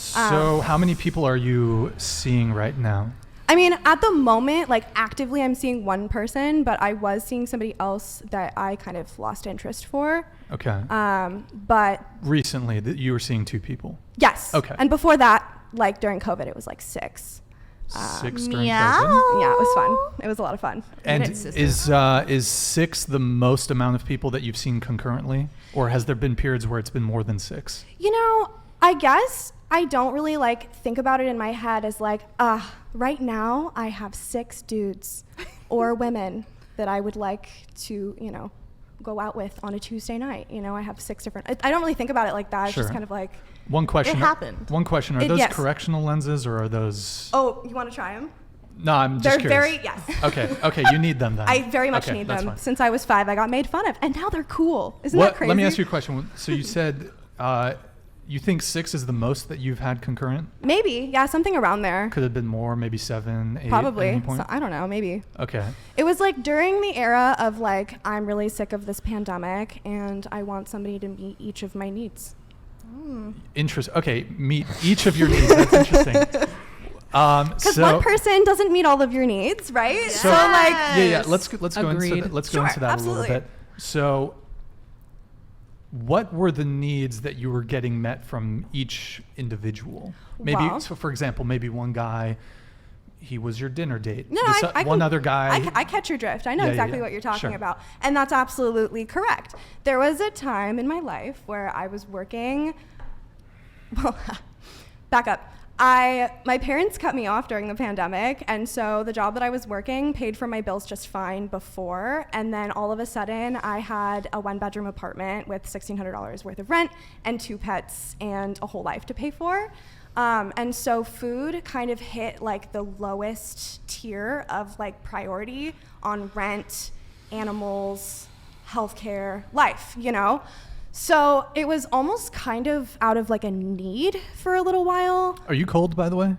So how many people are you seeing right now? I mean, at the moment, like actively I'm seeing one person, but I was seeing somebody else that I kind of lost interest for. Okay. But recently you were seeing 2 people? Yes. Okay. And before that, like during COVID, it was like 6. 6 during COVID? Yeah, it was fun. It was a lot of fun. And is 6 the most amount of people that you've seen concurrently? Or has there been periods where it's been more than 6? You know, I guess I don't really like think about it in my head as like, right now I have 6 dudes or women that I would like to, you know, go out with on a Tuesday night. You know, I have 6 different, I don't really think about it like that. It's just kind of like. One question. It happened. One question. Are those correctional lenses or are those? Oh, you want to try them? No, I'm just curious. They're very, yes. Okay, you need them then. I very much need them. Fine. Since I was 5, I got made fun of, and now they're cool. Isn't that crazy? Let me ask you a question. So you said you think 6 is the most that you've had concurrent? Maybe, yeah, something around there. Could have been more, maybe 7, 8. Probably. At any point? So, I don't know, maybe. Okay. It was like during the era of like, I'm really sick of this pandemic, and I want somebody to meet each of my needs. Interesting. Okay, meet each of your needs. That's interesting. Because one person doesn't meet all of your needs, right? Yes. So like, yeah. Let's go into that absolutely. a little bit. So, what were the needs that you were getting met from each individual? Maybe, so for example, maybe one guy, he was your dinner date. No, other guy. I catch your drift. I know exactly what you're talking about. And that's absolutely correct. There was a time in my life where I was working, well, back up. My parents cut me off during the pandemic, and so the job that I was working paid for my bills just fine before, and then all of a sudden I had a 1-bedroom apartment with $1,600 worth of rent and 2 pets and a whole life to pay for. And so food kind of hit like the lowest tier of like priority on rent, animals, healthcare, life, you know? So it was almost kind of out of like a need for a little while. Are you cold, by the way?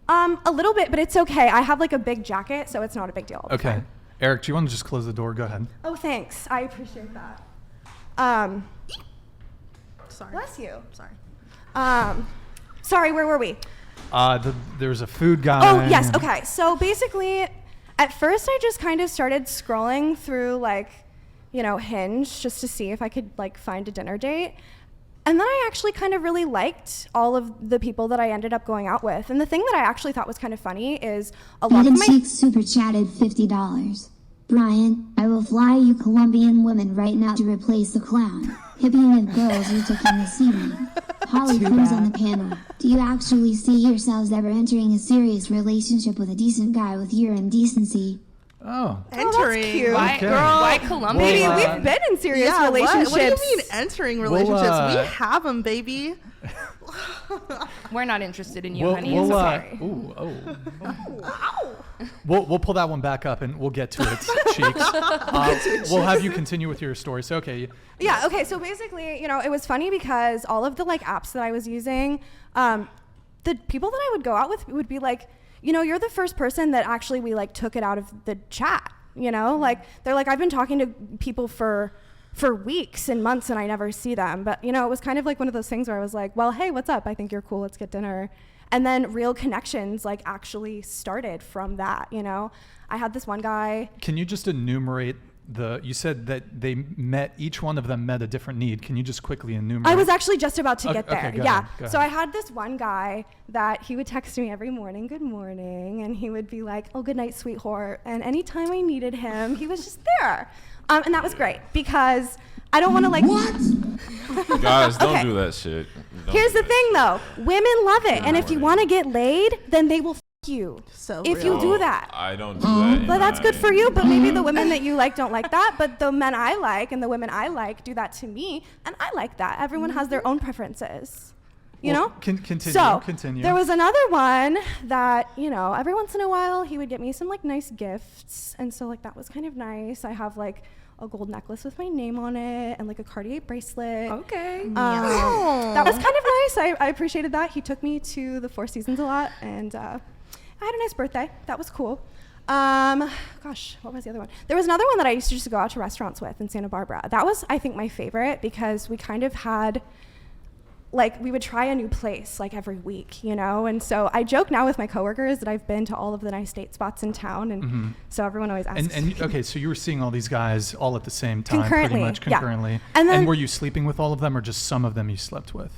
A little bit, but it's okay. I have like a big jacket, so it's not a big deal. Okay. Eric, do you want to just close the door? Go ahead. Oh, thanks. I appreciate that. Sorry. Bless you. Sorry. Sorry, where were we? There's a food guy. Oh, yes. Okay. So basically, at first I just kind of started scrolling through like, you know, Hinge just to see if I could like find a dinner date. And then I actually kind of really liked all of the people that I ended up going out with. And the thing that I actually thought was kind of funny is a lot of my... Chick super chatted $50. Brian, I will fly you Colombian women right now to replace the clown. Hippie and girls you took in this evening. Holly Cruz on the panel. Do you actually see yourselves ever entering a serious relationship with a decent guy with urine decency? Oh. Entering. That's cute. Why, Okay. girl, why Colombia? Maybe we've been in serious relationships. What do you mean entering relationships? We have them, baby. We're not interested in you, honey. We'll, Sorry. We'll pull that one back up and we'll get to it, Cheeks. We'll have you continue with your story. So, okay. Yeah, okay, so basically, you know, it was funny because all of the like apps that I was using, the people that I would go out with would be like, you know, you're the first person that actually we like took it out of the chat, you know? Like, they're like, I've been talking to people for weeks and months and I never see them. But, you know, it was kind of like one of those things where I was like, well, hey, what's up? I think you're cool. Let's get dinner. And then real connections like actually started from that, you know? I had this one guy. Can you just enumerate you said that each one of them met a different need. Can you just quickly enumerate? I was actually just about to get there. Okay, go yeah. ahead. So I had this one guy that he would text me every morning, good morning, and he would be like, oh, good night, sweetheart. And anytime I needed him, he was just there. And that was great because I don't want to like... What? Guys, don't do that shit. Here's the thing though. Women love it. And if you want to get laid, then they will f you So if real. you do that. I don't do that. But that's good for you, but maybe the women that you like don't like that, but the men I like and the women I like do that to me, and I like that. Everyone has their own preferences, you know? Continue. So, continue. there was another one that, you know, every once in a while he would get me some like nice gifts, and so like that was kind of nice. I have like a gold necklace with my name on it and like a Cartier bracelet. Okay. That was kind of nice. I appreciated that. He took me to the Four Seasons a lot, and I had a nice birthday. That was cool. Gosh, what was the other one? There was another one that I used to just go out to restaurants with in Santa Barbara. That was, I think, my favorite because we kind of had like we would try a new place like every week, you know? And so I joke now with my coworkers that I've been to all of the nice date spots in town. And so everyone always asks. And okay, so you were seeing all these guys all at the same time, pretty much concurrently. Yeah. And were you sleeping with all of them or just some of them you slept with?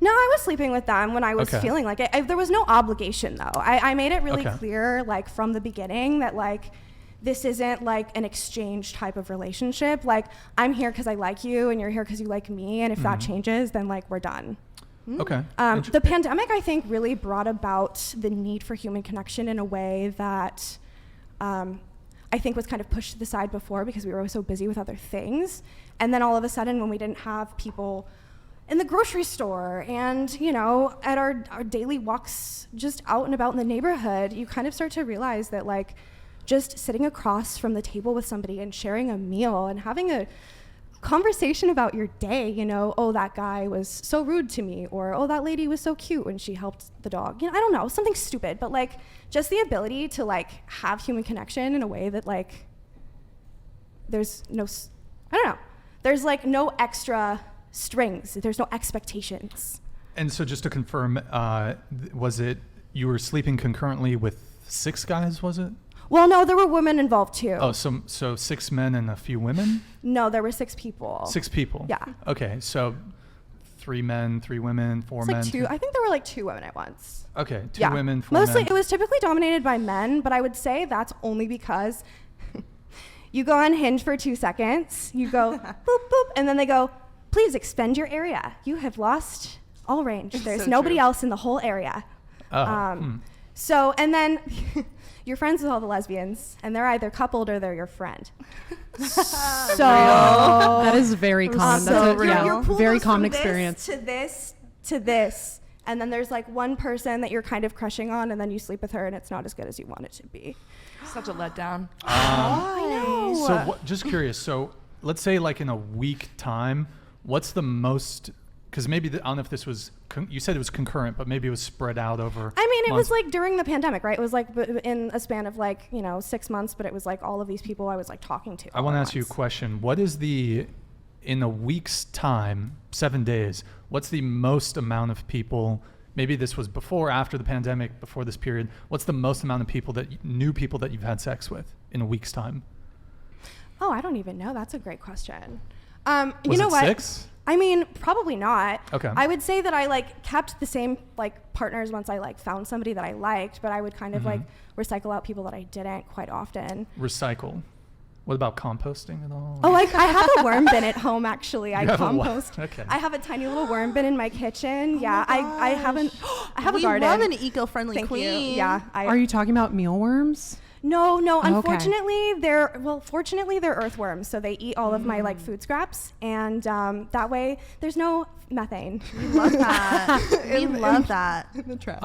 No, I was sleeping with them when I was feeling like it. There was no obligation though. I made it really clear like from the beginning that like, this isn't like an exchange type of relationship. Like I'm here because I like you and you're here because you like me. And if that changes, then like we're done. Okay. The pandemic, I think, really brought about the need for human connection in a way that I think was kind of pushed to the side before because we were so busy with other things. And then all of a sudden when we didn't have people in the grocery store and, you know, at our daily walks just out and about in the neighborhood, you kind of start to realize that like, just sitting across from the table with somebody and sharing a meal and having a conversation about your day, you know, oh, that guy was so rude to me, or oh, that lady was so cute when she helped the dog. You know, I don't know, something stupid, but like just the ability to like have human connection in a way that like there's no, I don't know, there's like no extra strings, there's no expectations. And so just to confirm, was it, you were sleeping concurrently with 6 guys, was it? Well, no, there were women involved too. Oh, so 6 men and a few women? No, there were 6 people. 6 people? Yeah. Okay, so 3 men, 3 women, 4 men? Like 2, I think there were like 2 women at once. Okay, 2 women, 4 Mostly, men. it was typically dominated by men, but I would say that's only because you go on Hinge for 2 seconds, you go boop, boop, and then they go, please expend your area. You have lost all range. There's nobody else in the whole area. So, and then you're friends with all the lesbians, and they're either coupled or they're your friend. So that is very common. That's you're very common from experience. This to this, and then there's like one person that you're kind of crushing on, and then you sleep with her, and it's not as good as you want it to be. Such a letdown. I know. So just curious. So let's say like in a week time, what's the most? Because maybe I don't know if this was. You said it was concurrent, but maybe it was spread out over. I mean, it months. was like during the pandemic, right? It was like in a span of like 6 months, but it was like all of these people I was like talking to. I want to ask you a question. What is in a week's time, 7 days? What's the most amount of people? Maybe this was before, after the pandemic, before this period. What's the most amount of people new people that you've had sex with in a week's time? Oh, I don't even know. That's a great question. Was you know it what? 6? I mean, probably not. Okay. I would say that I like kept the same like partners once I like found somebody that I liked, but I would kind of like recycle out people that I didn't quite often. Recycle. What about composting at all? Oh, like I have a worm bin at home actually. I compost. Okay. I have a tiny little worm bin in my kitchen. Yeah, I haven't. I have a garden. We love an eco-friendly Thank queen. you. Yeah. Are you talking about mealworms? No. Okay. Unfortunately, fortunately they're earthworms, so they eat all of my like food scraps, and that way there's no methane. We love that. We love that. In the trash.